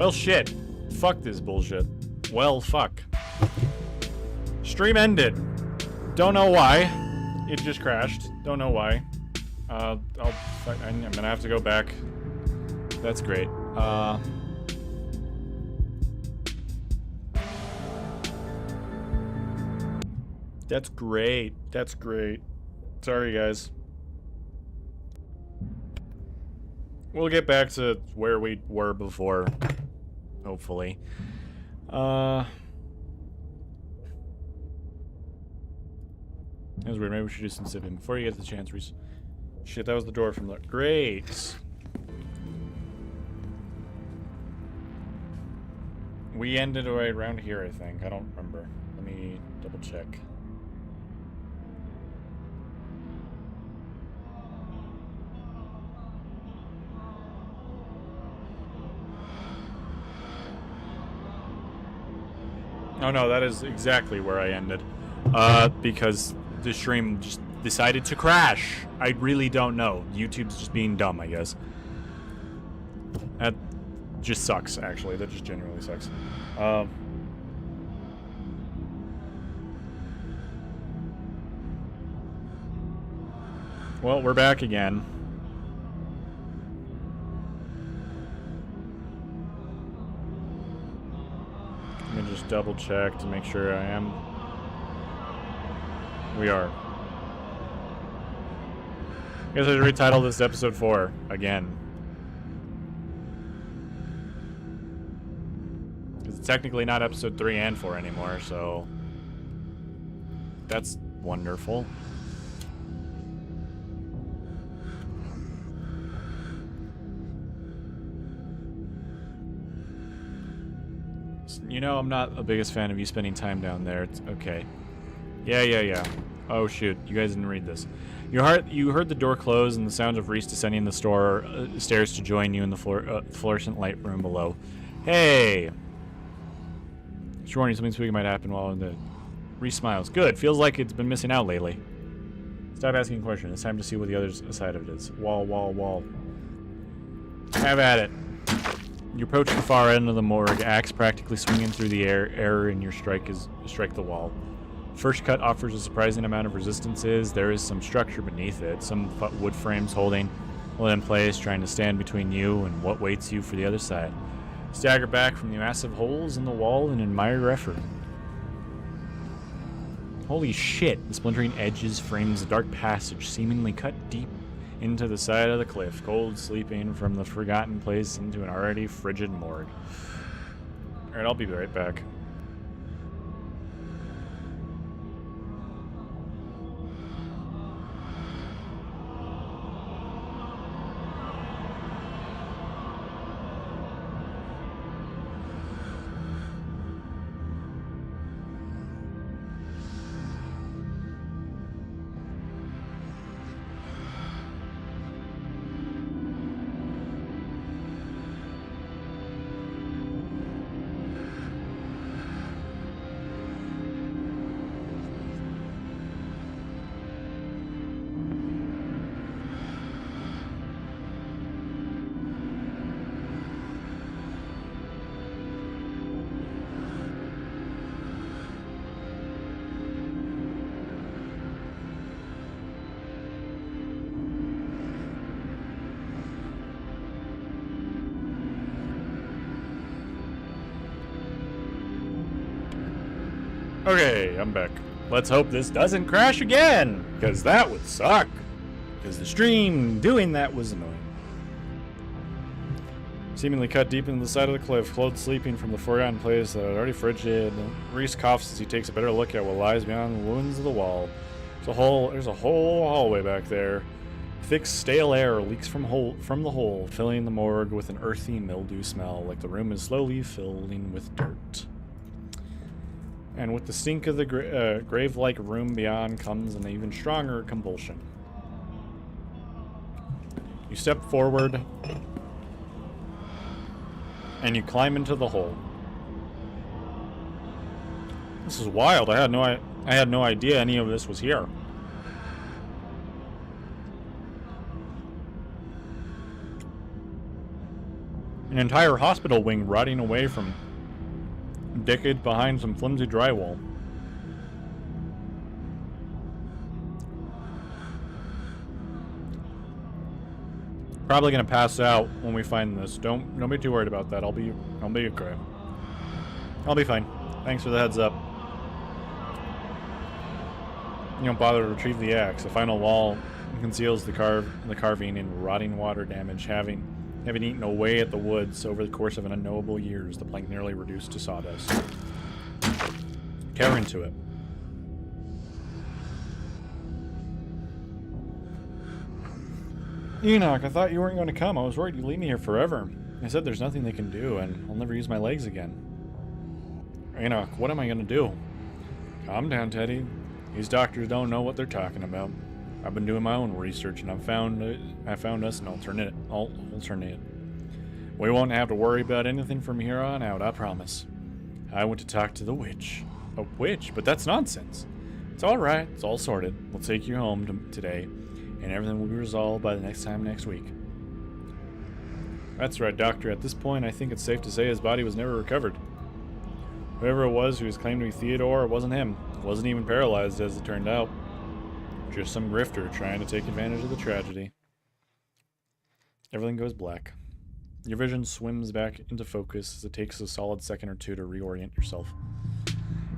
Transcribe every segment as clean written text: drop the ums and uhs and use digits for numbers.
Well, shit. Fuck this bullshit. Well, fuck. Stream ended. Don't know why. It just crashed. Don't know why. I'm gonna have to go back. That's great. That's great. That's great. Sorry, guys. We'll get back to where we were before. Hopefully. That was weird. Maybe we should do some sipping before you get the chance. Shit, that was the door from the... Great! We ended right around here, I think. I don't remember. Let me double check. Oh no, that is exactly where I ended. Because the stream just decided to crash. I really don't know. YouTube's just being dumb, I guess. That just sucks, actually. That just genuinely sucks. Well, we're back again. Let me just double check to make sure I am. We are. I guess I should retitle this episode 4 again. Because it's technically not episode 3 and 4 anymore, so that's wonderful. You know, I'm not the biggest fan of you spending time down there. It's okay. Yeah. Oh shoot, you guys didn't read this. You heard the door close and the sound of Reese descending the stairs to join you in the fluorescent light room below. Hey! Just warning, something spooky might happen while in the... Reese smiles. Good, feels like it's been missing out lately. Stop asking questions. It's time to see what the other side of it is. Wall. Have at it. You approach the far end of the morgue, axe practically swinging through the air, and your strike the wall. First cut offers a surprising amount of resistances. There is some structure beneath it, some wood frames holding it in place, trying to stand between you and what waits you for the other side. Stagger back from the massive holes in the wall and admire your effort. Holy shit, the splintering edges frames a dark passage seemingly cut deep into the side of the cliff, cold sleeping from the forgotten place into an already frigid morgue. Alright, I'll be right back. Okay, I'm back. Let's hope this doesn't crash again, because that would suck. Because the stream doing that was annoying. Seemingly cut deep into the side of the cliff, clothed sleeping from the forgotten place that had already frigid. Reese coughs as he takes a better look at what lies beyond the ruins of the wall. There's a whole hallway back there. Thick, stale air leaks from the hole, filling the morgue with an earthy mildew smell, like the room is slowly filling with dirt. And with the stink of the grave-like room beyond comes an even stronger compulsion. You step forward, and you climb into the hole. This is wild. I had no idea any of this was here. An entire hospital wing rotting away from decades behind some flimsy drywall. Probably gonna pass out when we find this. Don't be too worried about that. I'll be okay. I'll be fine. Thanks for the heads up. You don't bother to retrieve the axe. The final wall conceals the carving in rotting water damage, having eaten away at the woods over the course of an unknowable years. The plank nearly reduced to sawdust. Tear into it. Enoch, I thought you weren't going to come. I was worried you'd leave me here forever. I said there's nothing they can do, and I'll never use my legs again. Enoch, what am I going to do? Calm down, Teddy. These doctors don't know what they're talking about. I've been doing my own research, and I found us an alternate. We won't have to worry about anything from here on out, I promise. I went to talk to the witch. A witch? But that's nonsense. It's all right. It's all sorted. We'll take you home today, and everything will be resolved by the next week. That's right, Doctor. At this point, I think it's safe to say his body was never recovered. Whoever it was who was claimed to be Theodore, it wasn't him. It wasn't even paralyzed, as it turned out. Just some grifter trying to take advantage of the tragedy. Everything goes black. Your vision swims back into focus as it takes a solid second or two to reorient yourself.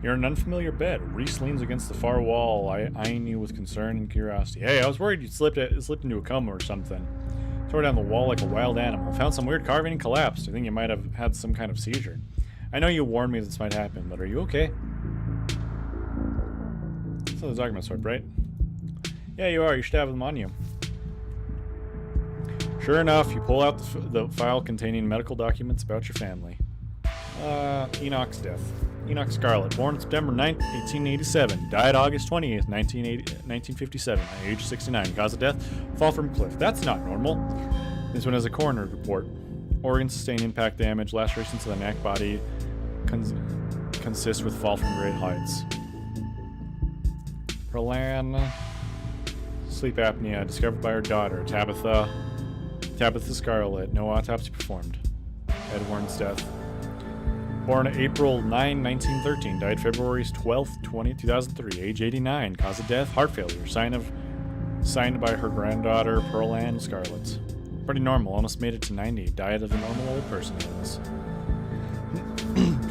You're in an unfamiliar bed. Reese leans against the far wall, eyeing you with concern and curiosity. Hey, I was worried you'd slipped into a coma or something. Tore down the wall like a wild animal. Found some weird carving and collapsed. I think you might have had some kind of seizure. I know you warned me this might happen, but are you okay? So the document swipe, right? Yeah, you are. You should have them on you. Sure enough, you pull out the file containing medical documents about your family. Enoch's death. Enoch Scarlet, born September 9th, 1887, died August 20th, 1957, age 69. Cause of death, fall from cliff. That's not normal. This one has a coroner's report. Organ sustained impact damage, lacerations to the neck, body consist with fall from great heights. Perlan, sleep apnea, discovered by her daughter, Tabitha Scarlet, no autopsy performed. Ed Warren's death. Born April 9, 1913, died February 12, 2003, age 89, cause of death, heart failure, signed by her granddaughter, Perlan Scarlet. Pretty normal, almost made it to 90, died of a normal old person illness.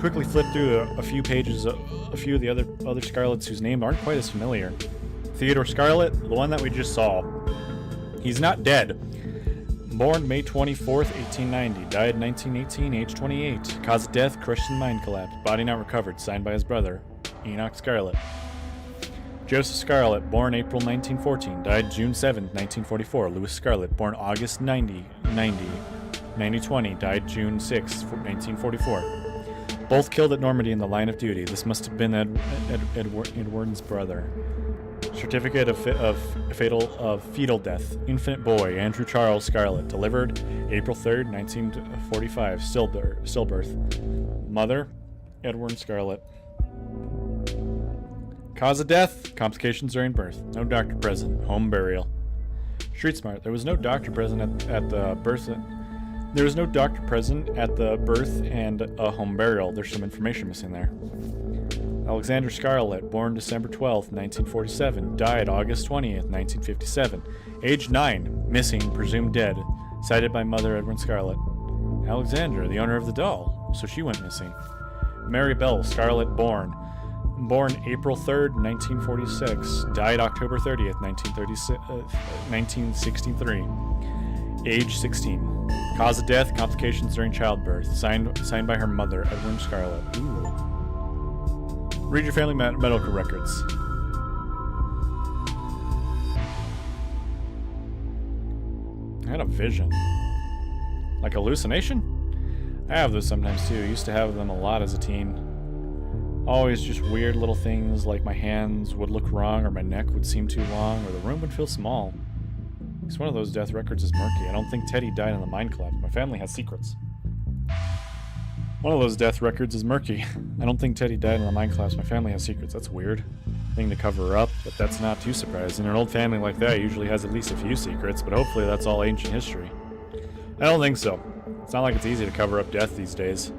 Quickly flip through a few pages, a few of the other Scarlets whose names aren't quite as familiar. Theodore Scarlet, the one that we just saw. He's not dead. Born May 24th, 1890, died 1918, age 28. Cause of death, crushed in mind collapse, body not recovered, signed by his brother, Enoch Scarlet. Joseph Scarlet, born April 1914, died June 7th, 1944. Louis Scarlet, born August 20, died June 6th, 1944. Both killed at Normandy in the line of duty. This must have been Edward's brother. Certificate of fetal death. Infant boy, Andrew Charles Scarlet. Delivered April 3rd, 1945. Stillbirth. Mother, Edward Scarlet. Cause of death, complications during birth. No doctor present. Home burial. Street smart. There was no doctor present at the birth. There was no doctor present at the birth and a home burial. There's some information missing there. Alexander Scarlet, born December 12th, 1947, died August 20th, 1957. Age 9, missing, presumed dead. Cited by mother Edward Scarlet. Alexander, the owner of the doll, so she went missing. Mary Bell Scarlet, born April 3rd, 1946, died October 30th, 1963. Age 16. Cause of death, complications during childbirth. Signed by her mother, Edward Scarlet. Ooh. Read your family medical records. I had a vision. Like hallucination? I have those sometimes too. I used to have them a lot as a teen. Always just weird little things like my hands would look wrong or my neck would seem too long or the room would feel small. Because one of those death records is murky. I don't think Teddy died in the mine collapse. My family has secrets. One of those death records is murky. I don't think Teddy died in the mine collapse. My family has secrets. That's weird. Thing to cover up, but that's not too surprising. An old family like that usually has at least a few secrets, but hopefully that's all ancient history. I don't think so. It's not like it's easy to cover up death these days.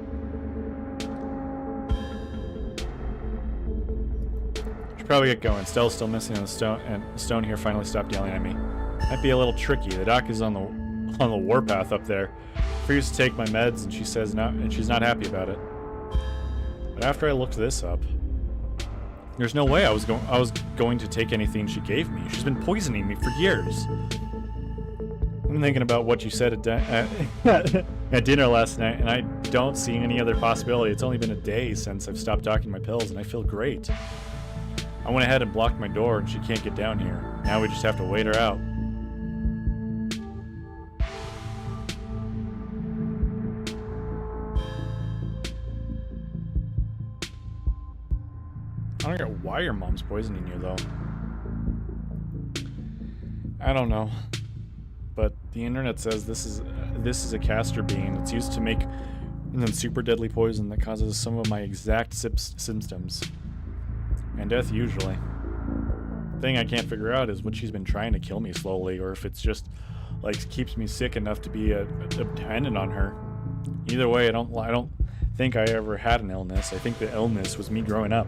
Should probably get going. Stella's still missing, and the stone here finally stopped yelling at me. Might be a little tricky. The doc is on the warpath up there. I refuse to take my meds, and she says no, and she's not happy about it. But after I looked this up, there's no way I was going to take anything she gave me. She's been poisoning me for years. I'm thinking about what you said at dinner last night, and I don't see any other possibility. It's only been a day since I've stopped docking my pills, and I feel great. I went ahead and blocked my door, and she can't get down here. Now we just have to wait her out. I don't get why your mom's poisoning you, though. I don't know. But the internet says this is a castor bean. It's used to make super deadly poison that causes some of my exact symptoms. And death, usually. The thing I can't figure out is what she's been trying to kill me slowly, or if it's just, like, keeps me sick enough to be dependent on her. Either way, I don't think I ever had an illness. I think the illness was me growing up,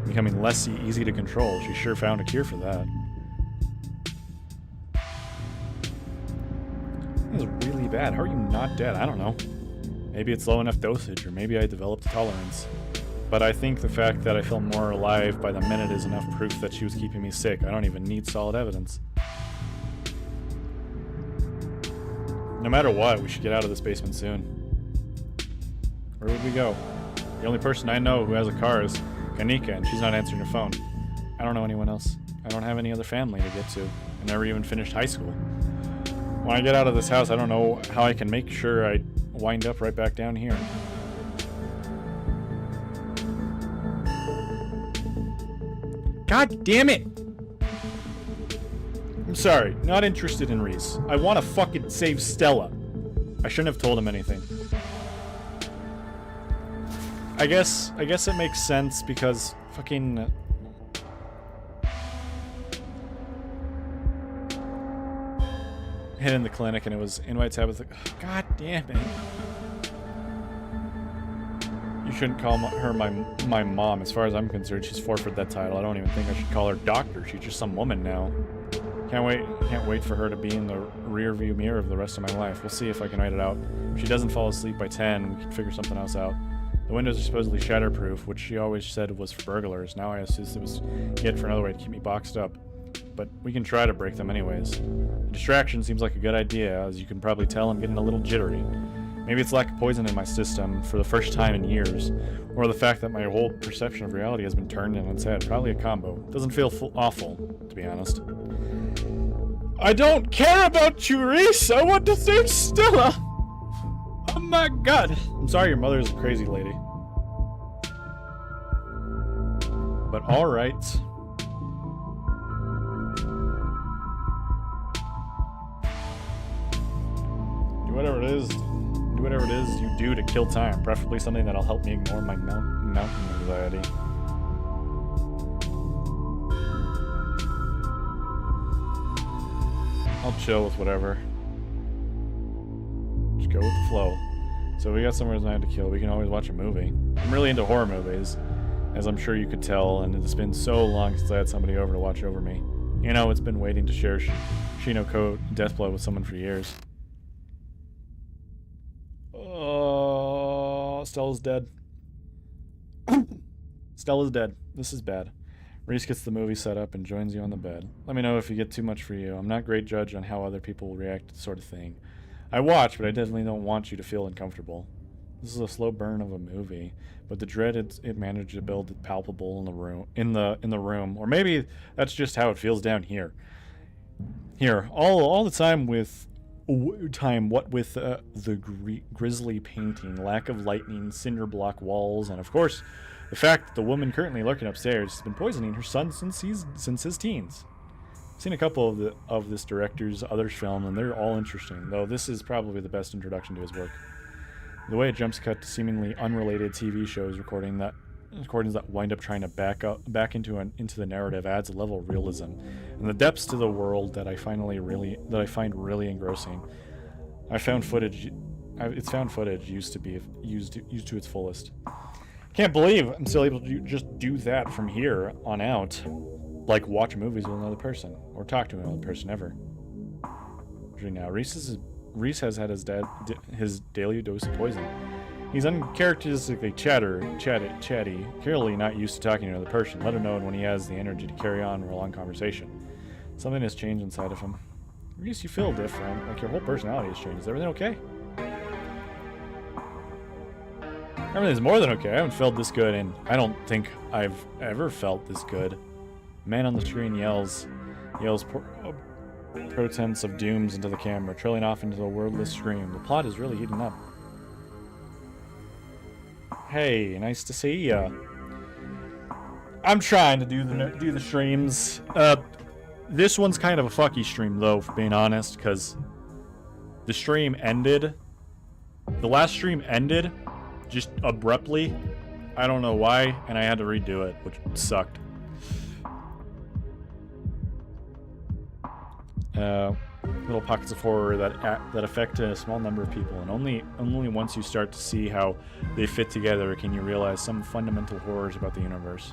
becoming less easy to control. She sure found a cure for that. This is really bad. How are you not dead? I don't know. Maybe it's low enough dosage, or maybe I developed a tolerance. But I think the fact that I feel more alive by the minute is enough proof that she was keeping me sick. I don't even need solid evidence. No matter what, we should get out of this basement soon. Where would we go? The only person I know who has a car is Kanika, and she's not answering her phone. I don't know anyone else. I don't have any other family to get to. I never even finished high school. When I get out of this house, I don't know how I can make sure I wind up right back down here. God damn it! I'm sorry, not interested in Reese. I want to fucking save Stella. I shouldn't have told him anything. I guess it makes sense because fucking... hit in the clinic and it was invite Tabitha. God damn it. You shouldn't call her my mom. As far as I'm concerned, she's forfeited that title. I don't even think I should call her doctor. She's just some woman now. Can't wait for her to be in the rear view mirror of the rest of my life. We'll see if I can write it out. If she doesn't fall asleep by 10, we can figure something else out. The windows are supposedly shatterproof, which she always said was for burglars. Now I assume it was yet for another way to keep me boxed up. But we can try to break them anyways. The distraction seems like a good idea. As you can probably tell, I'm getting a little jittery. Maybe it's lack of poison in my system for the first time in years, or the fact that my whole perception of reality has been turned in its head. Probably a combo. Doesn't feel awful, to be honest. I don't care about you, Reese! I want to save Stella! Oh my god! I'm sorry your mother is a crazy lady. But alright. Do whatever it is you do to kill time, preferably something that'll help me ignore my mountain anxiety. I'll chill with whatever. Just go with the flow. So we got somewhere tonight to kill. We can always watch a movie. I'm really into horror movies, as I'm sure you could tell, and it's been so long since I had somebody over to watch over me. You know, it's been waiting to share Shino Code Deathblood with someone for years. Stella's dead. Stella's dead. This is bad. Reese gets the movie set up and joins you on the bed. Let me know if you get too much for you. I'm not a great judge on how other people will react to this sort of thing. I watch, but I definitely don't want you to feel uncomfortable. This is a slow burn of a movie, but the dread it managed to build is palpable in the room, or maybe that's just how it feels down here. Here, all the time with what with the grisly painting, lack of lighting, cinder block walls, and of course, the fact that the woman currently lurking upstairs has been poisoning her son since his teens. I've seen a couple of this director's other film, and they're all interesting, though this is probably the best introduction to his work. The way it jumps cut to seemingly unrelated TV shows recordings that wind up trying to back into the narrative adds a level of realism and the depths to the world that I find really engrossing. I found footage it's found footage used to be used to its fullest. Can't believe I'm still able to just do that from here on out. Like watch movies with another person or talk to another person ever. Now, Reese has had his daily dose of poison. He's uncharacteristically chatty, clearly not used to talking to another person, let alone when he has the energy to carry on a long conversation. Something has changed inside of him. Reese, you feel different, like your whole personality has changed. Is everything okay? Everything's more than okay. I haven't felt this good, and I don't think I've ever felt this good. The man on the screen yells pretense of dooms into the camera, trailing off into a wordless scream. The plot is really heating up. Hey, nice to see ya. I'm trying to do the streams. This one's kind of a fucky stream though, for being honest, because the stream ended. The last stream ended just abruptly. I don't know why, and I had to redo it, which sucked. Little pockets of horror that affect a small number of people, and only once you start to see how they fit together can you realize some fundamental horrors about the universe.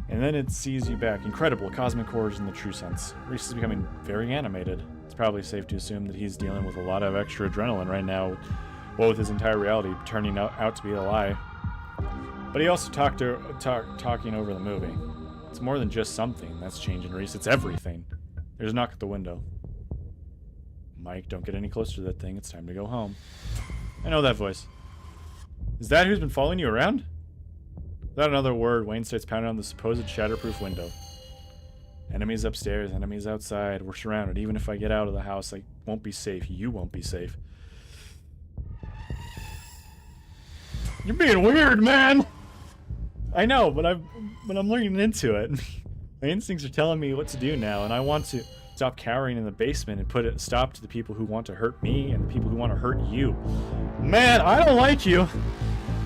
And then it sees you back. Incredible cosmic horrors in the true sense. Reese is becoming very animated. It's probably safe to assume that he's dealing with a lot of extra adrenaline right now, well, with his entire reality turning out to be a lie. But he also talking over the movie. It's more than just something that's changing Reese. It's everything. There's a knock at the window. Mike, don't get any closer to that thing. It's time to go home. I know that voice. Is that who's been following you around? Without another word, Wayne starts pounding on the supposed shatterproof window. Enemies upstairs, enemies outside. We're surrounded. Even if I get out of the house, I won't be safe. You won't be safe. You're being weird, man! I know, but I'm learning into it. My instincts are telling me what to do now, and I want to stop cowering in the basement and put a stop to the people who want to hurt me and the people who want to hurt you. Man, I don't like you.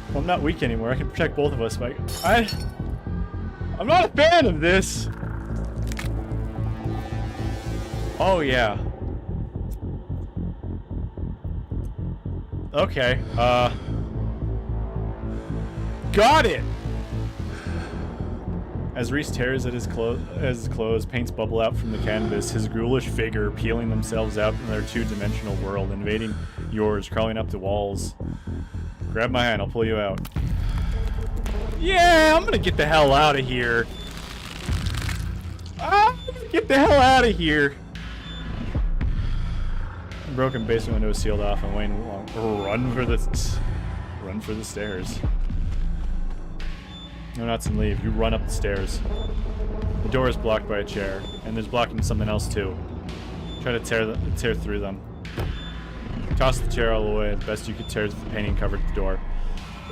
Well, I'm not weak anymore. I can protect both of us, but I'm not a fan of this. Oh, yeah. Okay, got it! As Reese tears at his clothes, paints bubble out from the canvas, his ghoulish figure peeling themselves out from their two-dimensional world, invading yours, crawling up the walls. Grab my hand, I'll pull you out. Yeah, I'm gonna get the hell out of here. I'm gonna get the hell out of here. The broken basement window is sealed off, and Wayne will run for the stairs. No nuts and leave. You run up the stairs. The door is blocked by a chair, and there's blocking something else too. Try to tear through them. Toss the chair all the way. The best you could tear the painting covered the door.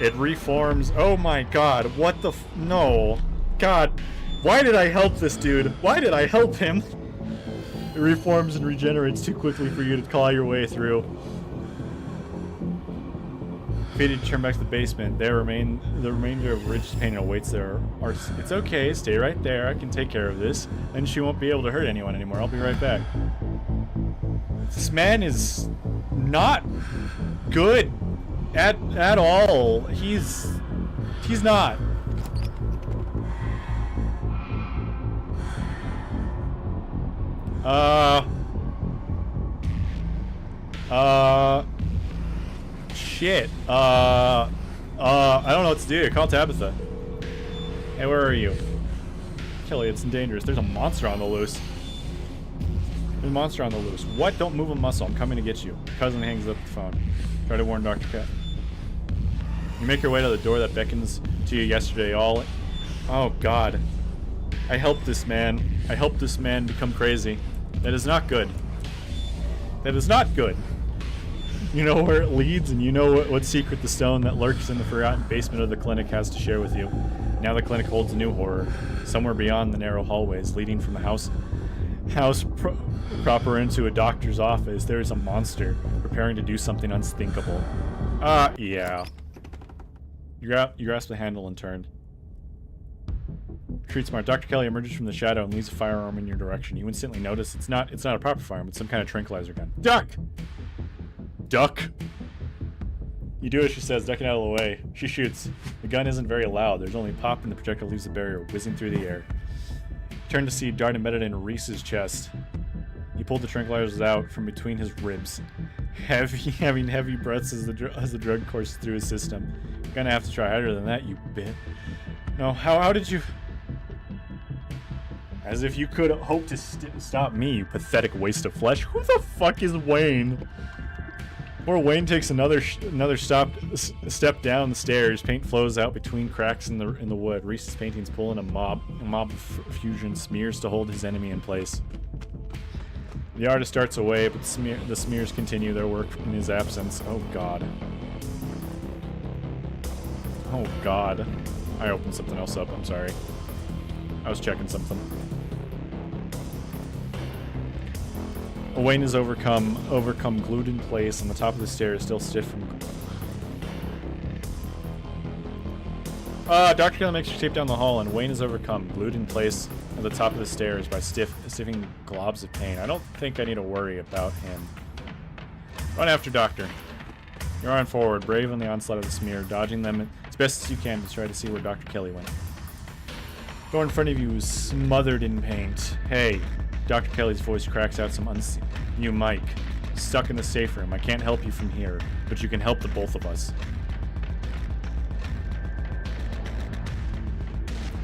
It reforms. Oh my god! What the? No, God! Why did I help this dude? Why did I help him? It reforms and regenerates too quickly for you to claw your way through. Defeated, turn back to the basement. The remainder of Ridge's painting awaits there. It's okay, stay right there. I can take care of this. And she won't be able to hurt anyone anymore. I'll be right back. This man is not good at all. He's not. Shit. I don't know what to do. Call Tabitha. Hey, where are you? Kelly, it's dangerous. There's a monster on the loose. There's a monster on the loose. What? Don't move a muscle. I'm coming to get you. Your cousin hangs up the phone. Try to warn Dr. Cat. You make your way to the door that beckons to you yesterday. Oh, God. I helped this man. I helped this man become crazy. That is not good. That is not good. You know where it leads, and you know what secret the stone that lurks in the forgotten basement of the clinic has to share with you. Now the clinic holds a new horror. Somewhere beyond the narrow hallways leading from the house proper into a doctor's office, there is a monster preparing to do something unthinkable. Yeah. You grasp the handle and turn. Treat smart. Dr. Kelly emerges from the shadow and leaves a firearm in your direction. You instantly notice it's not a proper firearm, it's some kind of tranquilizer gun. Duck! Duck! You do as she says, ducking out of the way. She shoots. The gun isn't very loud. There's only pop and the projectile leaves the barrier, whizzing through the air. Turn to see Dart embedded in Reese's chest. He pulled the tranquilizers out from between his ribs. Having heavy breaths as the drug courses through his system. You're gonna have to try harder than that, you bit. No, how did you... As if you could hope to stop me, you pathetic waste of flesh. Who the fuck is Wayne? Before Wayne takes another step down the stairs, paint flows out between cracks in the wood. Reese's paintings pull in a mob of fusion smears to hold his enemy in place. The artist darts away, but the smears continue their work in his absence. Oh god. Oh god. I opened something else up, I'm sorry. I was checking something. Wayne is overcome, glued in place on the top of the stairs, still stiff from... Dr. Kelly makes her tape down the hall, and Wayne is overcome, glued in place at the top of the stairs by stiffing globs of pain. I don't think I need to worry about him. Run after Doctor. You're on forward, brave on the onslaught of the smear, dodging them as best as you can to try to see where Dr. Kelly went. The door in front of you is smothered in paint. Hey. Dr. Kelly's voice cracks out some unseen... You, Mike. Stuck in the safe room. I can't help you from here, but you can help the both of us.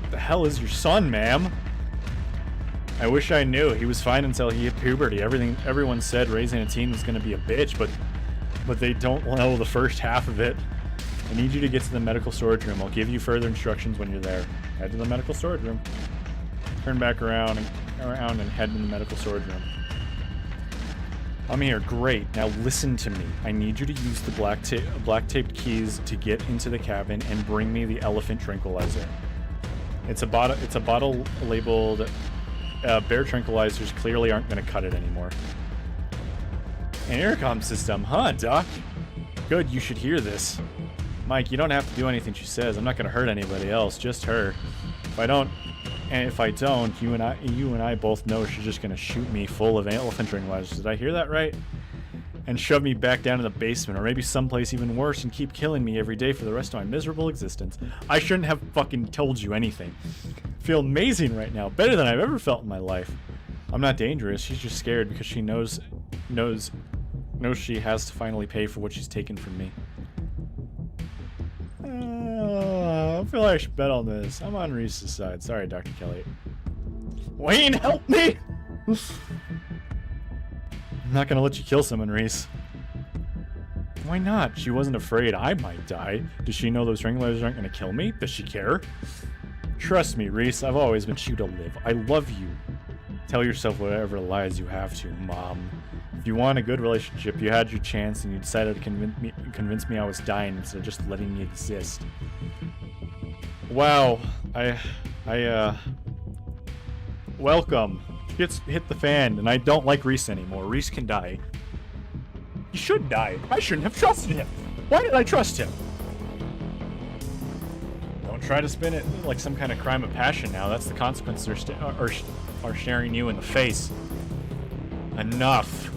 What the hell is your son, ma'am? I wish I knew. He was fine until he hit puberty. Everyone said raising a teen was going to be a bitch, but they don't know the first half of it. I need you to get to the medical storage room. I'll give you further instructions when you're there. Head to the medical storage room. Turn back around and head to the medical storage room. I'm here. Great. Now listen to me. I need you to use the black taped keys to get into the cabin and bring me the elephant tranquilizer. It's a bottle labeled bear tranquilizers clearly aren't going to cut it anymore. An intercom system, huh, Doc? Good, you should hear this. Mike, you don't have to do anything she says. I'm not going to hurt anybody else, just her. If I don't, you and I both know she's just gonna shoot me full of elephant tranquilizers. Did I hear that right? And shove me back down in the basement, or maybe someplace even worse, and keep killing me every day for the rest of my miserable existence. I shouldn't have fucking told you anything. I feel amazing right now, better than I've ever felt in my life. I'm not dangerous. She's just scared because she knows she has to finally pay for what she's taken from me. I feel like I should bet on this. I'm on Reese's side. Sorry, Dr. Kelly. Wayne, help me! I'm not gonna let you kill someone, Reese. Why not? She wasn't afraid I might die. Does she know those tranquilizers aren't gonna kill me? Does she care? Trust me, Reese. I've always been you to live. I love you. Tell yourself whatever lies you have to, Mom. If you want a good relationship, you had your chance and you decided to convince me I was dying instead of just letting me exist. Wow. Welcome. Hit the fan, and I don't like Reese anymore. Reese can die. He should die. I shouldn't have trusted him. Why did I trust him? Don't try to spin it like some kind of crime of passion now. That's the consequences are staring you in the face. Enough.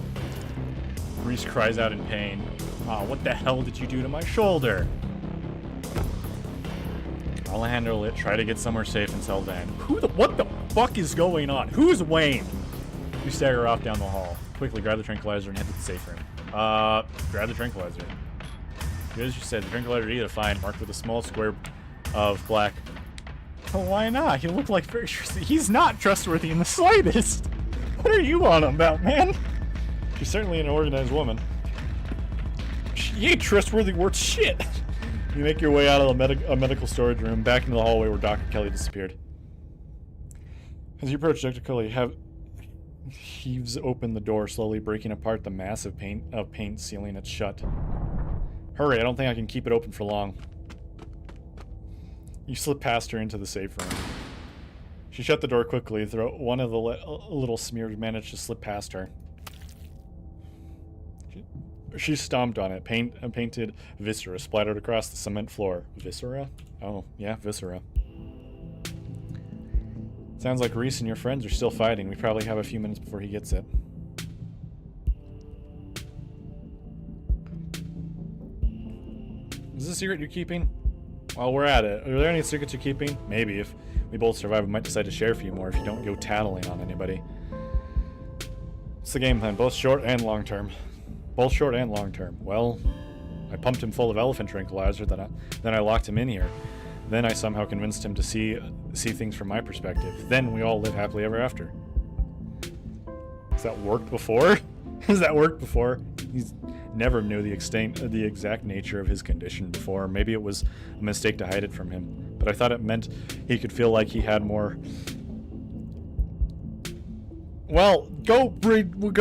Reese cries out in pain. Oh, what the hell did you do to my shoulder? I'll handle it. Try to get somewhere safe until then. What the fuck is going on? Who's Wayne? You stagger off down the hall. Quickly grab the tranquilizer and head to the safe room. Grab the tranquilizer. Good as you said, the tranquilizer easy to find, marked with a small square of black. Oh, why not? He looked like very trustworthy. He's not trustworthy in the slightest. What are you on about, man? She's certainly an organized woman. She ain't trustworthy worth shit. You make your way out of the medical storage room, back into the hallway where Dr. Kelly disappeared. As you approach, Dr. Kelly heaves open the door, slowly breaking apart the massive paint sealing it shut. Hurry, I don't think I can keep it open for long. You slip past her into the safe room. She shut the door quickly, though one of the little smears managed to slip past her. She stomped on it. Painted viscera splattered across the cement floor. Viscera? Oh, yeah, viscera. Sounds like Reese and your friends are still fighting. We probably have a few minutes before he gets it. Is this a secret you're keeping? While we're at it, are there any secrets you're keeping? Maybe. If we both survive, we might decide to share a few more if you don't go tattling on anybody. What's the game plan? Both short and long term. Both short and long term. Well, I pumped him full of elephant tranquilizer, then I locked him in here. Then I somehow convinced him to see things from my perspective. Then we all live happily ever after. Has that worked before? Has that worked before? He's never knew the exact nature of his condition before. Maybe it was a mistake to hide it from him. But I thought it meant he could feel like he had more. Well, go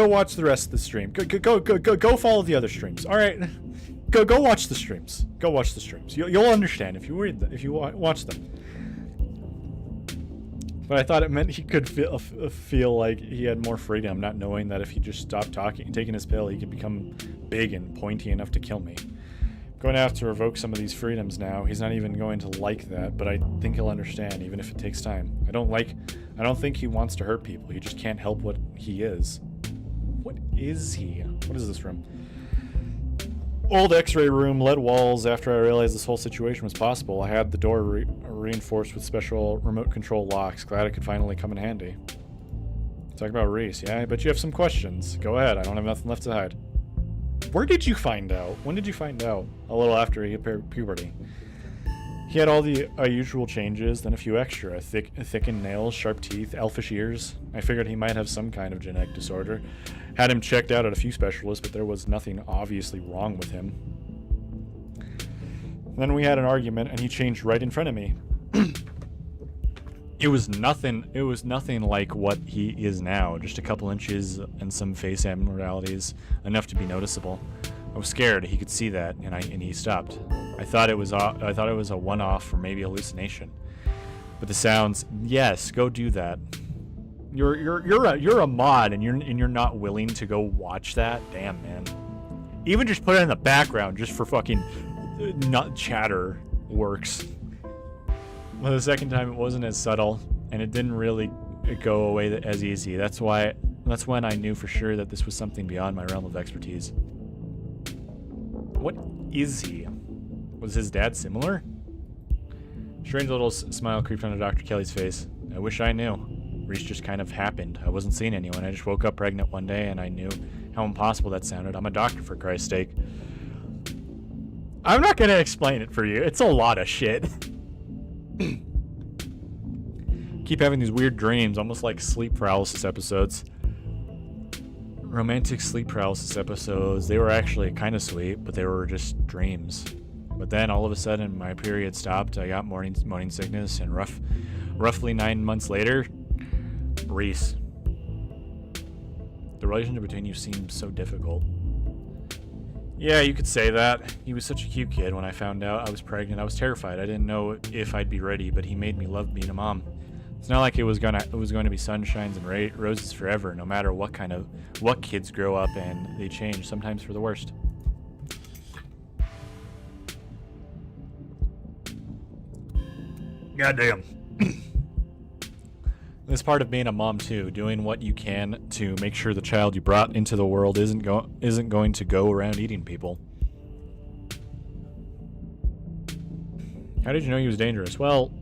watch the rest of the stream. Go follow the other streams. All right, go watch the streams. Go watch the streams. You'll understand if you watch them. But I thought it meant he could feel like he had more freedom, not knowing that if he just stopped taking his pill, he could become big and pointy enough to kill me. I'm going to have to revoke some of these freedoms now. He's not even going to like that, but I think he'll understand, even if it takes time. I don't think he wants to hurt people. He just can't help what he is. What is he? What is this room? Old x-ray room, lead walls. After I realized this whole situation was possible, I had the door reinforced with special remote control locks. Glad it could finally come in handy. Talk about Reese. Yeah, I bet you have some questions. Go ahead. I don't have nothing left to hide. Where did you find out? When did you find out? A little after he hit puberty. He had all the usual changes, then a few extra. Thickened nails, sharp teeth, elfish ears. I figured he might have some kind of genetic disorder. Had him checked out at a few specialists, but there was nothing obviously wrong with him. Then we had an argument, and he changed right in front of me. It was nothing like what he is now. Just a couple inches and some face abnormalities, enough to be noticeable. I was scared. He could see that, and he stopped. I thought it was a one-off or maybe hallucination. But the sounds, yes, go do that. You're a mod, and you're not willing to go watch that. Damn, man. Even just put it in the background just for fucking nut chatter works. Well, the second time it wasn't as subtle, and it didn't really go away as easy. That's when I knew for sure that this was something beyond my realm of expertise. What is he? Was his dad similar? Strange little smile creeped onto Dr. Kelly's face. I wish I knew. Reese just kind of happened. I wasn't seeing anyone. I just woke up pregnant one day, and I knew how impossible that sounded. I'm a doctor, for Christ's sake. I'm not going to explain it for you. It's a lot of shit. Keep having these weird dreams, almost like sleep paralysis episodes. Romantic sleep paralysis episodes. They were actually kind of sweet, but they were just dreams. But then all of a sudden my period stopped. I got morning sickness, and roughly 9 months later, Reese. The relationship between you seems so difficult. Yeah, you could say that. He was such a cute kid. When I found out I was pregnant, I was terrified. I didn't know if I'd be ready, but he made me love being a mom. It's not like it was going to be sunshines and roses forever, no matter what kids grow up and they change, sometimes for the worst. Goddamn. This part of being a mom too, doing what you can to make sure the child you brought into the world isn't going to go around eating people. How did you know he was dangerous? Well,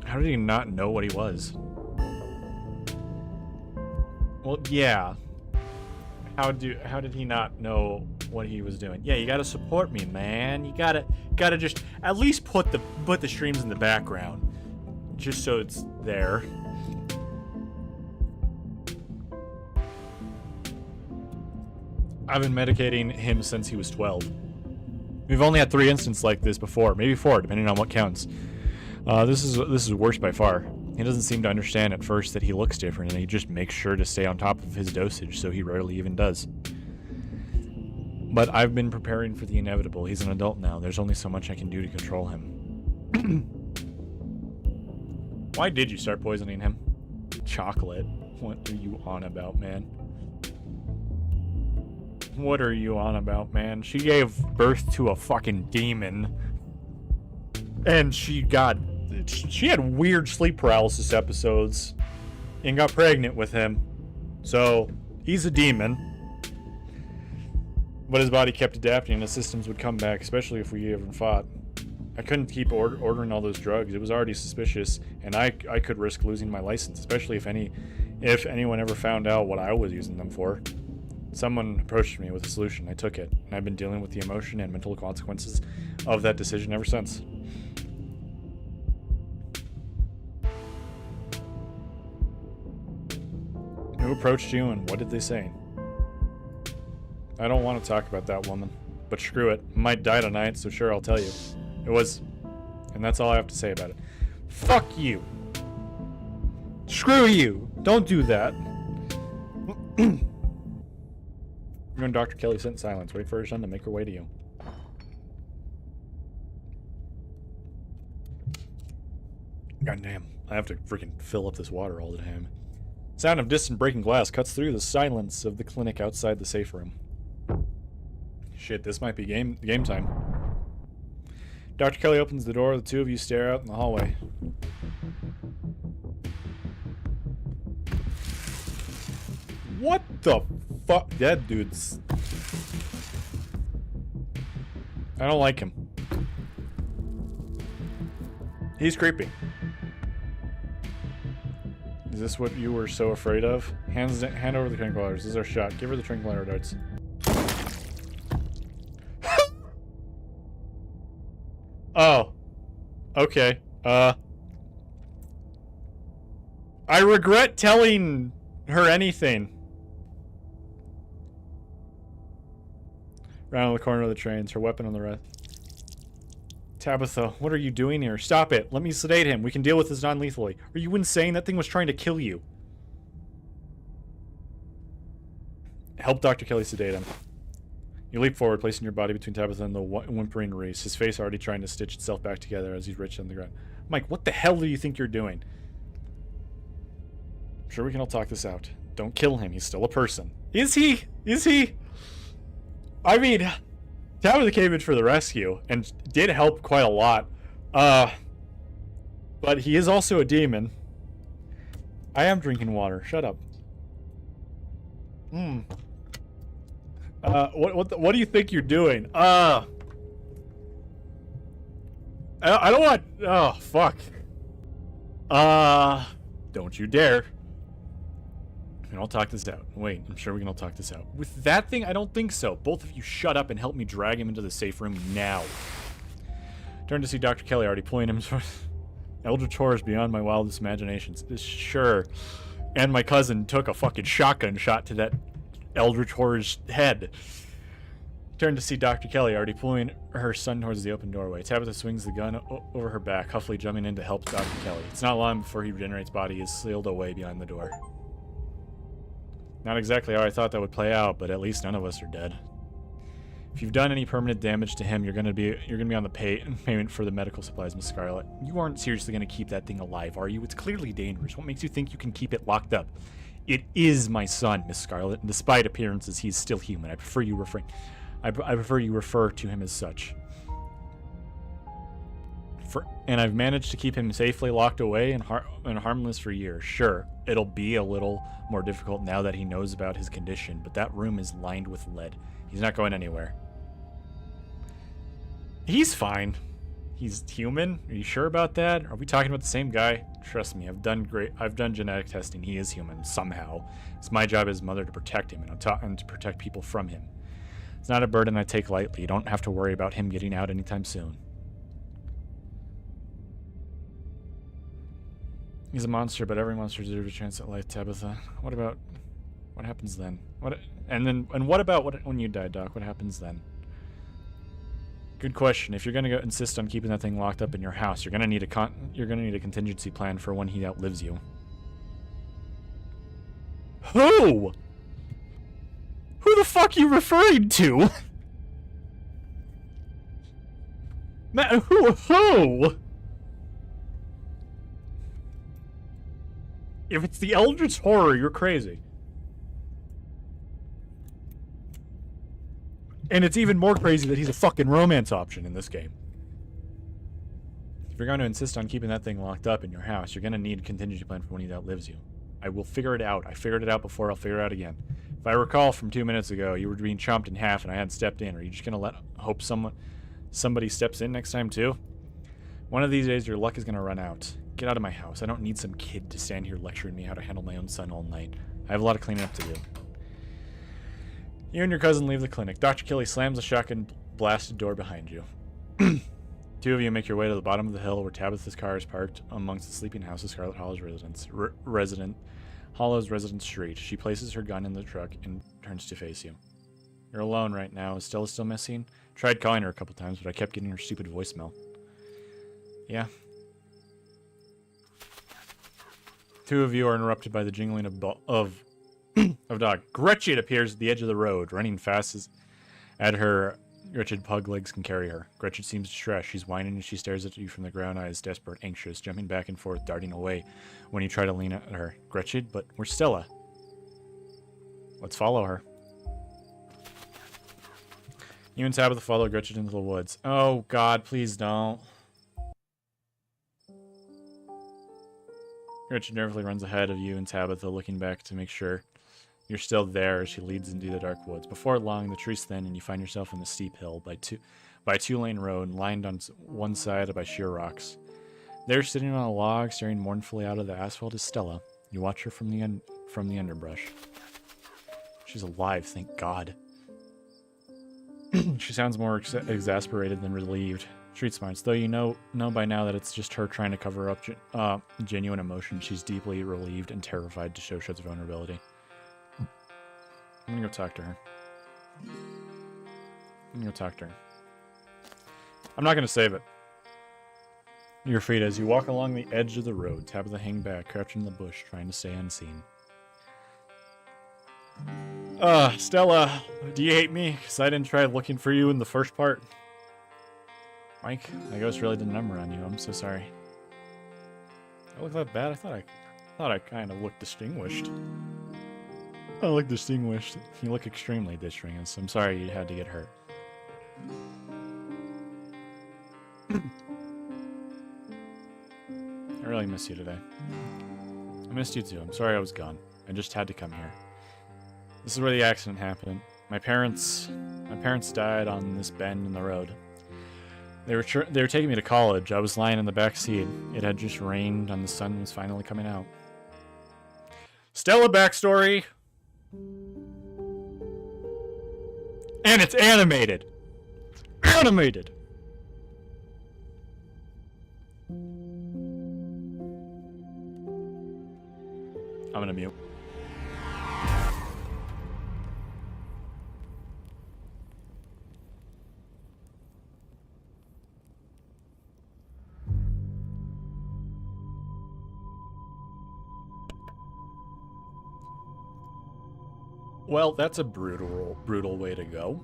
how did he not know what he was? Well, yeah. How did he not know what he was doing? Yeah, you gotta support me, man. You gotta just at least put the streams in the background, just so it's there. I've been medicating him since he was 12. We've only had 3 instances like this before, maybe 4, depending on what counts. This is worse by far. He doesn't seem to understand at first that he looks different, and he just makes sure to stay on top of his dosage, so he rarely even does. But I've been preparing for the inevitable. He's an adult now. There's only so much I can do to control him. Why did you start poisoning him? Chocolate. What are you on about, man? What are you on about, man? She gave birth to a fucking demon. And she had weird sleep paralysis episodes and got pregnant with him. So, he's a demon. But his body kept adapting and his systems would come back, especially if we ever fought. I couldn't keep ordering all those drugs. It was already suspicious, and I could risk losing my license, especially if anyone ever found out what I was using them for. Someone approached me with a solution. I took it, and I've been dealing with the emotion and mental consequences of that decision ever since. Who approached you, and what did they say? I don't want to talk about that woman, but screw it. I might die tonight, so sure, I'll tell you. It was... And that's all I have to say about it. Fuck you! Screw you! Don't do that! You and Dr. Kelly sit in silence. Wait for her son to make her way to you. Goddamn. I have to freaking fill up this water all the time. Sound of distant breaking glass cuts through the silence of the clinic outside the safe room. Shit, this might be game time. Dr. Kelly opens the door. The two of you stare out in the hallway. What the fuck? That dude's... I don't like him. He's creepy. Is this what you were so afraid of? Hand over the tranquilizers. This is our shot. Give her the tranquilizer darts. Oh. Okay. I regret telling her anything. Round the corner of the trains, her weapon on the right. Tabitha, what are you doing here? Stop it. Let me sedate him. We can deal with this non-lethally. Are you insane? That thing was trying to kill you. Help Dr. Kelly sedate him. You leap forward, placing your body between Tabitha and the whimpering Reese, his face already trying to stitch itself back together as he's wretched on the ground. Mike, what the hell do you think you're doing? I'm sure we can all talk this out. Don't kill him. He's still a person. Is he? Is he? I mean, Tabitha came in for the rescue and did help quite a lot. But he is also a demon. I am drinking water. Shut up. What do you think you're doing? I don't want... Oh, fuck. Don't you dare. We can all talk this out. Wait, I'm sure we can all talk this out. With that thing, I don't think so. Both of you shut up and help me drag him into the safe room now. Turn to see Dr. Kelly already pulling him. Eldritch horrors beyond my wildest imaginations. Sure. And my cousin took a fucking shotgun shot to that Eldritch horror's head. Turn to see Dr. Kelly already pulling her son towards the open doorway. Tabitha swings the gun over her back, huffily jumping in to help Dr. Kelly. It's not long before he regenerates body is sealed away behind the door. Not exactly how I thought that would play out, but at least none of us are dead. If you've done any permanent damage to him, you're gonna be on the payment for the medical supplies, Miss Scarlet. You aren't seriously gonna keep that thing alive, are you? It's clearly dangerous. What makes you think you can keep it locked up? It is my son, Miss Scarlet, and despite appearances, he's still human. I prefer you refer to him as such. And I've managed to keep him safely locked away and harmless for years. Sure, it'll be a little more difficult now that he knows about his condition, but that room is lined with lead. He's not going anywhere. He's fine. He's human? Are you sure about that? Are we talking about the same guy? Trust me, I've done genetic testing. He is human, somehow. It's my job as mother to protect him and to protect people from him. It's not a burden I take lightly. You don't have to worry about him getting out anytime soon. He's a monster, but every monster deserves a chance at life, Tabitha. What happens then? What about when you die, Doc? What happens then? Good question. If you're gonna insist on keeping that thing locked up in your house, you're gonna need a contingency plan for when he outlives you. Who? Who the fuck are you referring to? Matt, who? If it's the Eldritch Horror, you're crazy. And it's even more crazy that he's a fucking romance option in this game. If you're going to insist on keeping that thing locked up in your house, you're going to need a contingency plan for when he outlives you. I will figure it out. I figured it out before, I'll figure it out again. If I recall from 2 minutes ago, you were being chomped in half and I hadn't stepped in. Are you just gonna hope somebody steps in next time too? One of these days, your luck is gonna run out. Get out of my house. I don't need some kid to stand here lecturing me how to handle my own son all night. I have a lot of cleaning up to do. You and your cousin leave the clinic. Dr. Kelly slams the shotgun blasted door behind you. Two of you make your way to the bottom of the hill where Tabitha's car is parked amongst the sleeping house of Scarlet Hollows residence street. She places her gun in the truck and turns to face you. You're alone right now. Is Stella still missing? Tried calling her a couple times, but I kept getting her stupid voicemail. Yeah. Two of you are interrupted by the jingling of dog. Gretchen appears at the edge of the road, running fast as at her wretched pug legs can carry her. Gretchen seems distressed. She's whining and she stares at you from the ground, eyes desperate, anxious, jumping back and forth, darting away when you try to lean at her. Gretchen, but where's Stella? Let's follow her. You and Tabitha follow Gretchen into the woods. Oh God, please don't. Gretchen nervously runs ahead of you and Tabitha, looking back to make sure you're still there as she leads into the dark woods. Before long, the trees thin and you find yourself on the steep hill by a two-lane road lined on one side by sheer rocks. There, sitting on a log, staring mournfully out of the asphalt, is Stella. You watch her from the underbrush. She's alive, thank God. She sounds more exasperated than relieved. Street smarts, though you know by now that it's just her trying to cover up genuine emotion. She's deeply relieved and terrified to show Shed's vulnerability. I'm gonna go talk to her. I'm not gonna save it. Your feet as you walk along the edge of the road. Tabitha hang back, crouching in the bush, trying to stay unseen. Stella, do you hate me? Because I didn't try looking for you in the first part. Mike, I ghost really did a number on you. I'm so sorry. I look that bad? I thought I kind of looked distinguished. I look distinguished. You look extremely distinguished. I'm sorry you had to get hurt. I really miss you today. I missed you too. I'm sorry I was gone. I just had to come here. This is where the accident happened. My parents died on this bend in the road. They were taking me to college. I was lying in the back seat. It had just rained and the sun was finally coming out. Stella backstory! And it's animated! Animated! I'm gonna mute. Well, that's a brutal way to go.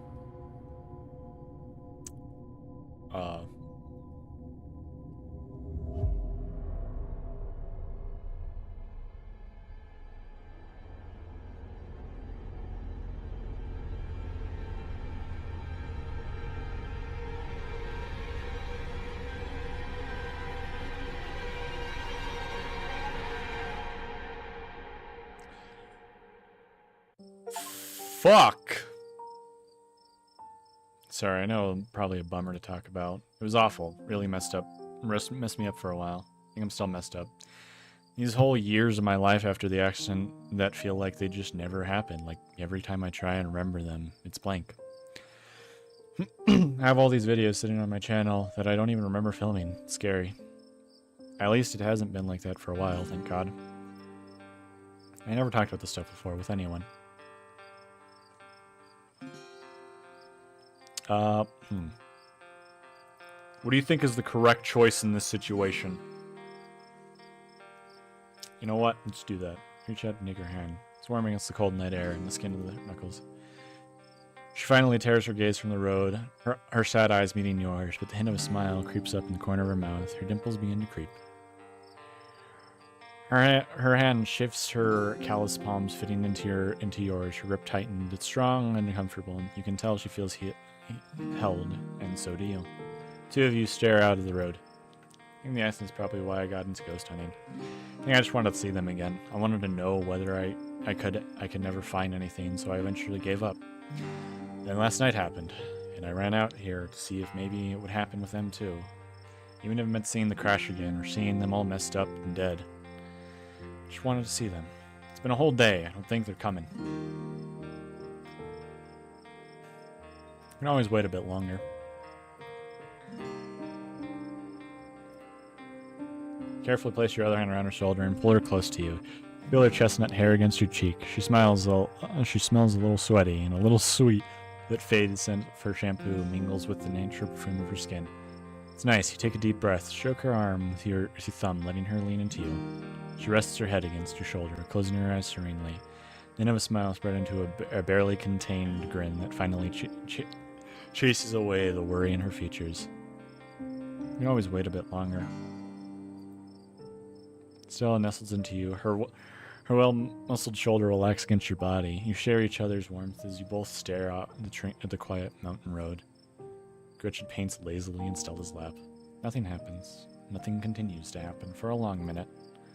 Fuck! Sorry, I know probably a bummer to talk about. It was awful. Really messed me up for a while. I think I'm still messed up. These whole years of my life after the accident that feel like they just never happened. Like, every time I try and remember them, it's blank. I have all these videos sitting on my channel that I don't even remember filming. It's scary. At least it hasn't been like that for a while, thank God. I never talked about this stuff before with anyone. What do you think is the correct choice in this situation? You know what? Let's do that. Reach out and take her hand. It's warm against the cold night air and the skin of the knuckles. She finally tears her gaze from the road, her sad eyes meeting yours, but the hint of a smile creeps up in the corner of her mouth. Her dimples begin to creep. Her hand shifts, her callous palms fitting into yours. Her grip tightened. It's strong and comfortable. You can tell she feels held, and so do you. Two of you stare out of the road. I think the accent's probably why I got into ghost hunting. I think I just wanted to see them again. I wanted to know whether I could never find anything, so I eventually gave up. Then last night happened, and I ran out here to see if maybe it would happen with them too. Even if it meant seeing the crash again, or seeing them all messed up and dead. Just wanted to see them. It's been a whole day. I don't think they're coming. You can always wait a bit longer. Carefully place your other hand around her shoulder and pull her close to you. Feel her chestnut hair against your cheek. She smells a little sweaty and a little sweet. That faded scent of her shampoo mingles with the natural perfume of her skin. It's nice. You take a deep breath. Stroke her arm with your thumb, letting her lean into you. She rests her head against your shoulder, closing her eyes serenely. Then a smile spread into a barely contained grin that finally chases away the worry in her features. You can always wait a bit longer. Stella nestles into you. Her well-muscled shoulder relaxes against your body. You share each other's warmth as you both stare out at the quiet mountain road. Gretchen paints lazily in Stella's lap. Nothing happens. Nothing continues to happen for a long minute.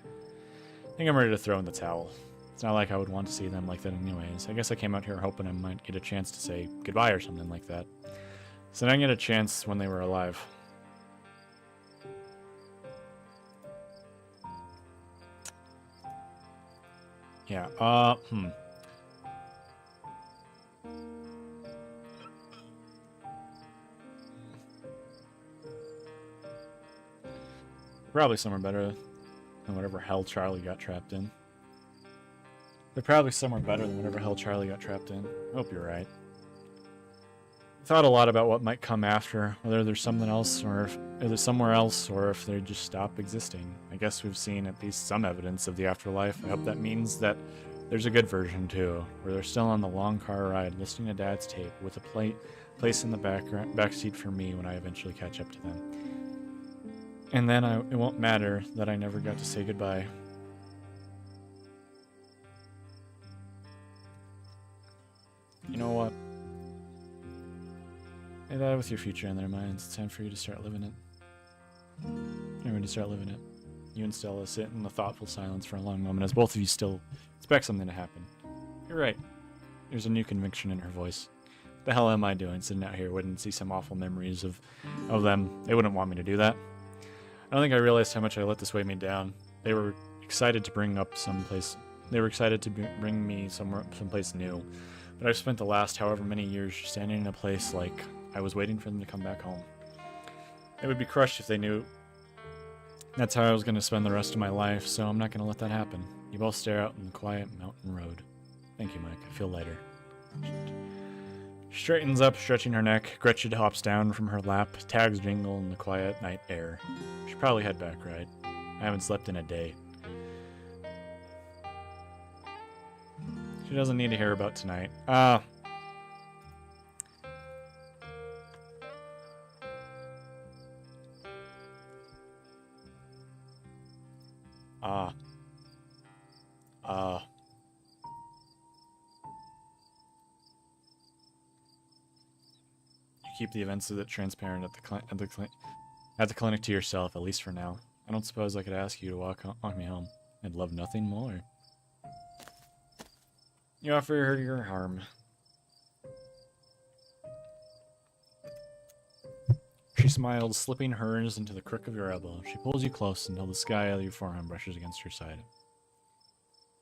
I think I'm ready to throw in the towel. It's not like I would want to see them like that anyways. I guess I came out here hoping I might get a chance to say goodbye or something like that. So I didn't get a chance when they were alive. Yeah, Probably somewhere better than whatever hell Charlie got trapped in. They're probably somewhere better than whatever hell Charlie got trapped in. I hope you're right. I thought a lot about what might come after, whether there's something else or if there's somewhere else or if they just stop existing. I guess we've seen at least some evidence of the afterlife. I hope that means that there's a good version too, where they're still on the long car ride listening to Dad's tape with a place in the back seat for me when I eventually catch up to them. And then it won't matter that I never got to say goodbye. You know what? They die with your future in their minds. It's time for you to start living it. You're ready to start living it. You and Stella sit in a thoughtful silence for a long moment as both of you still expect something to happen. You're right. There's a new conviction in her voice. What the hell am I doing sitting out here waiting to see some awful memories of them? They wouldn't want me to do that. I don't think I realized how much I let this weigh me down. They were excited to bring up someplace. They were excited to bring me someplace new. But I've spent the last however many years standing in a place like I was waiting for them to come back home. They would be crushed if they knew that's how I was going to spend the rest of my life, so I'm not going to let that happen. You both stare out in the quiet mountain road. Thank you, Mike. I feel lighter. She straightens up, stretching her neck. Gretchen hops down from her lap. Tags jingle in the quiet night air. Should probably head back, right? I haven't slept in a day. She doesn't need to hear about tonight. You keep the events of it transparent at the clinic to yourself, at least for now. I don't suppose I could ask you to walk me home. I'd love nothing more. You offer her your arm. She smiles, slipping hers into the crook of your elbow. She pulls you close until the sky of your forearm brushes against her side.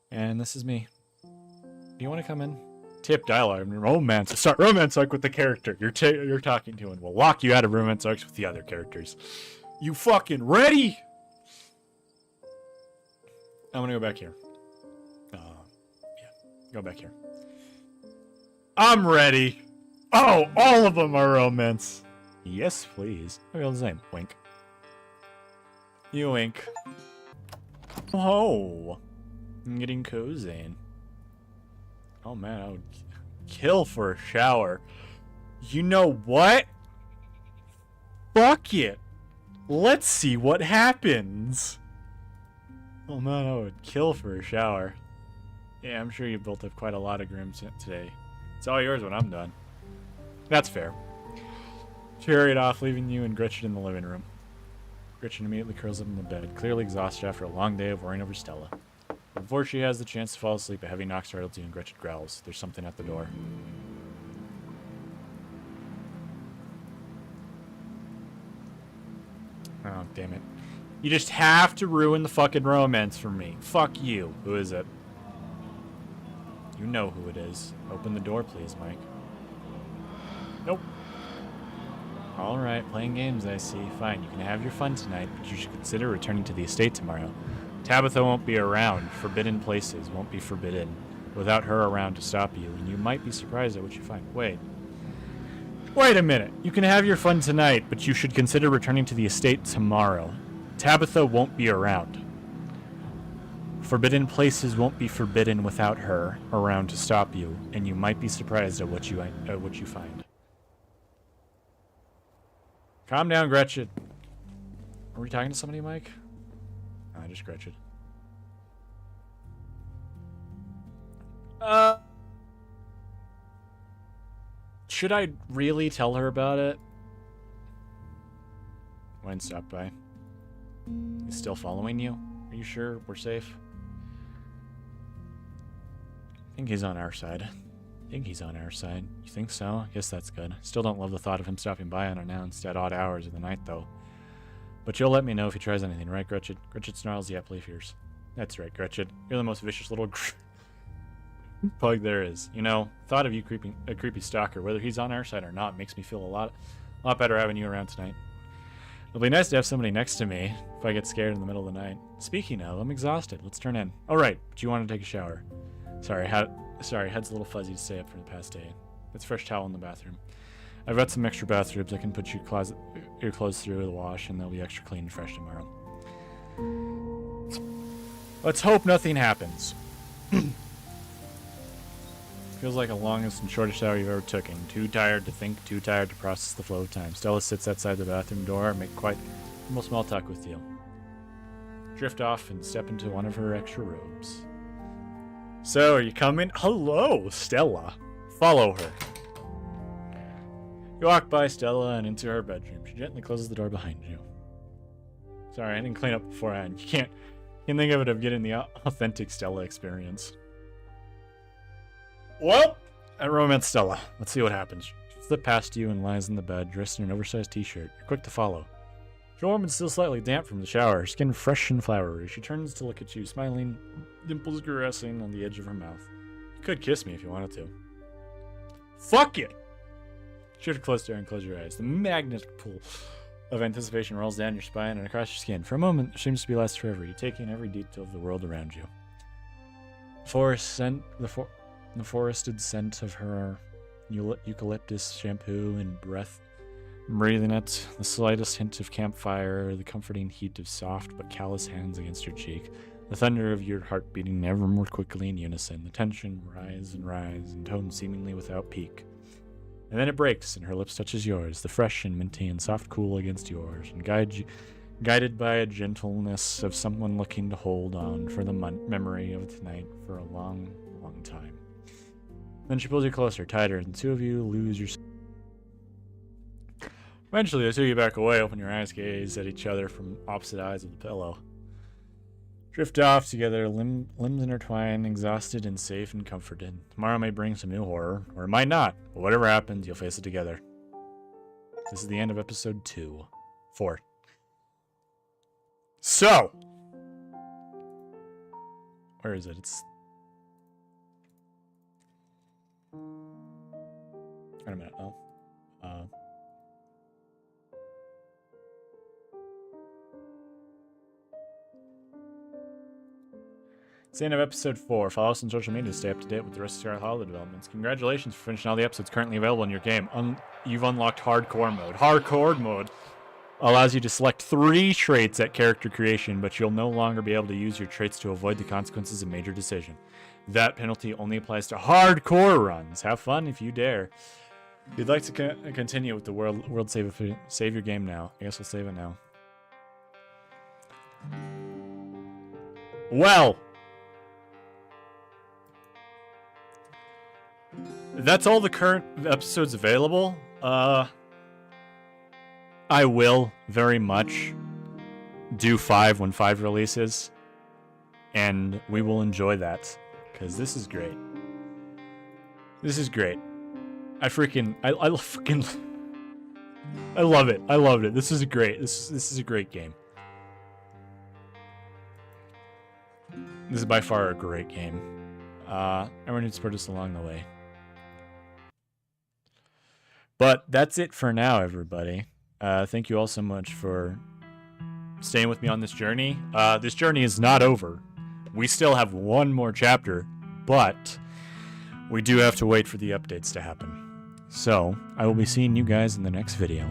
And this is me. Do you want to come in? Tip dialogue. Romance. Start romance arc with the character you're talking to, and we'll lock you out of romance arcs with the other characters. You fucking ready? I'm gonna go back here. Go back here. I'm ready. Oh, all of them are romance. Yes, please. I feel the same. Wink. You wink. Oh, I'm getting cozy. Oh man, I would kill for a shower. You know what? Fuck it. Let's see what happens. Oh man, I would kill for a shower. Yeah, I'm sure you built up quite a lot of grims today. It's all yours when I'm done. That's fair. She hurried off, leaving you and Gretchen in the living room. Gretchen immediately curls up in the bed, clearly exhausted after a long day of worrying over Stella. Before she has the chance to fall asleep, a heavy knock startles you and Gretchen growls. There's something at the door. Oh, damn it. You just have to ruin the fucking romance for me. Fuck you. Who is it? You know who it is. Open the door, please, Mike. Nope. Alright, playing games, I see. Fine, you can have your fun tonight, but you should consider returning to the estate tomorrow. Tabitha won't be around. Forbidden places won't be forbidden without her around to stop you, and you might be surprised at what you find. Wait a minute. You can have your fun tonight, but you should consider returning to the estate tomorrow. Tabitha won't be around. Forbidden places won't be forbidden without her around to stop you, and you might be surprised at what you find. Calm down, Gretchen. Are we talking to somebody, Mike? No, just Gretchen. Should I really tell her about it? Wayne stopped by. He's still following you? Are you sure we're safe? I think he's on our side. You think so? I guess that's good. Still don't love the thought of him stopping by unannounced at odd hours of the night, though. But you'll let me know if he tries anything, right, Gretchen? Gretchen snarls, yeah, play fierce. That's right, Gretchen. You're the most vicious little pug there is. You know, thought of you a creepy stalker, whether he's on our side or not, makes me feel a lot better having you around tonight. It'll be nice to have somebody next to me if I get scared in the middle of the night. Speaking of, I'm exhausted. Let's turn in. All right, but you want to take a shower. Sorry, head's a little fuzzy to stay up for the past day. It's fresh towel in the bathroom. I've got some extra bathrobes I can put your clothes through the wash, and they'll be extra clean and fresh tomorrow. Let's hope nothing happens. Feels like the longest and shortest shower you've ever taken. Too tired to think, too tired to process the flow of time. Stella sits outside the bathroom door and make quite normal small talk with you. Drift off and step into one of her extra robes. So, are you coming? Hello, Stella. Follow her. You walk by Stella and into her bedroom. She gently closes the door behind you. Sorry, I didn't clean up beforehand. You can't think of it of getting the authentic Stella experience. Well, I romance Stella. Let's see what happens. She slips past you and lies in the bed, dressed in an oversized t-shirt. You're quick to follow. She's warm and still slightly damp from the shower, her skin fresh and flowery. She turns to look at you, smiling, dimples caressing on the edge of her mouth. You could kiss me if you wanted to. Fuck it! Shift a close door and close your eyes. The magnetic pull of anticipation rolls down your spine and across your skin. For a moment, it seems to be last forever. You take in every detail of the world around you. The forested scent of her eucalyptus shampoo and breath. Breathing it, the slightest hint of campfire, the comforting heat of soft but callous hands against your cheek, the thunder of your heart beating ever more quickly in unison, the tension rise, in tone seemingly without peak. And then it breaks, and her lips touches yours, the fresh and minty and soft cool against yours, and guided by a gentleness of someone looking to hold on for the memory of tonight for a long, long time. Then she pulls you closer, tighter, and the two of you lose your... Eventually, the two of you back away, open your eyes, gaze at each other from opposite eyes of the pillow. Drift off together, limbs intertwined, exhausted and safe and comforted. Tomorrow may bring some new horror, or it might not, but whatever happens, you'll face it together. This is the end of episode 4. So! Where is it? It's... Wait a minute, oh. It's the end of episode 4. Follow us on social media to stay up to date with the rest of Scarlet Hollows developments. Congratulations for finishing all the episodes currently available in your game. You've unlocked Hardcore Mode. Hardcore Mode allows you to select 3 traits at character creation, but you'll no longer be able to use your traits to avoid the consequences of major decision. That penalty only applies to hardcore runs. Have fun if you dare. If you'd like to continue with the world save your game now. I guess we'll save it now. Well, that's all the current episodes available. I will very much do 5 when 5 releases, and we will enjoy that, because this is great. This is great. I love it. I loved it. This is great. This is a great game. This is by far a great game. Everyone who supported us along the way. But that's it for now, everybody. Thank you all so much for staying with me on this journey. This journey is not over. We still have one more chapter, but we do have to wait for the updates to happen. So, I will be seeing you guys in the next video.